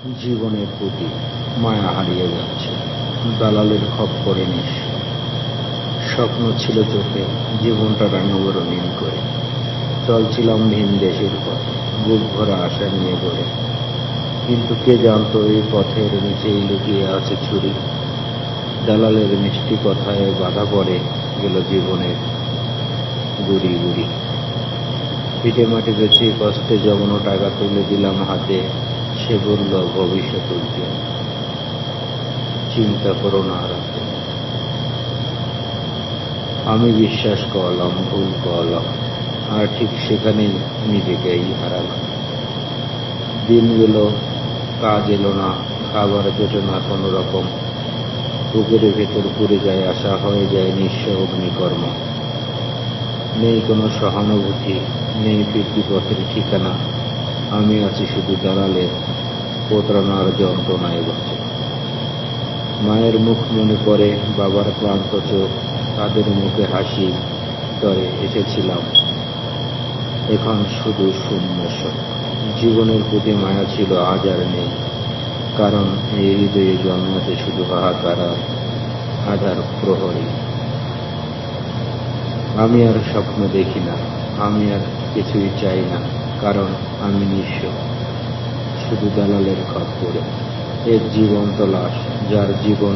জীবনের প্রতি মায়া হারিয়ে যাচ্ছে, দালালের খপ্পরে নিঃস্ব। স্বপ্ন ছিল চোখে, জীবনটা রাঙাবো রঙিন করে। চলছিলাম ভিন দেশের পথে, বুক ভরা আশা নিয়ে গড়ে। কিন্তু কে জানতো এই পথের নিচেই লুকিয়ে আছে ছুরি। দালালের মিষ্টি কথায় বাধা পড়ে গেল জীবনের গুড়ি গুড়ি। ভিটে মাটি বেছে কষ্টে জমানো টাকা তুলে দিলাম হাতে। সে বলল ভবিষ্যৎ উজ্জ্বল, চিন্তা করো না রাতে। আমি বিশ্বাস করলাম, ভুল করলাম, আর ঠিক সেখানেই নিজেকেই হারালাম। দিন গেল, কাজ এলো না, খাবার জোটে না কোনো রকম। বুকের ভেতর পুড়ে যায় আশা, হয়ে যায় নিঃস্ব অগ্নিকর্ম। নেই কোনো সহানুভূতি, নেই ফিরতি পথের ঠিকানা। আমি আছি শুধু দালালের প্রতারণার যন্ত্রণায় বাঁচে। মায়ের মুখ মনে পড়ে, বাবার ক্লান্ত চোখ, তাদের মুখে হাসি তরে এসেছিলাম। এখন শুধু শূন্য শোক। জীবনের প্রতি মায়া ছিল, আজ আর নেই, কারণ এই হৃদয়ে জন্মাতে শুধু হাহাকার আর আধার প্রহরী। আমি আর স্বপ্ন দেখি না, আমি আর কিছুই চাই না, কারণ আমি নিঃস্ব, শুধু দালালের খপ্পরে। এক জীবন্ত লাশ, যার জীবন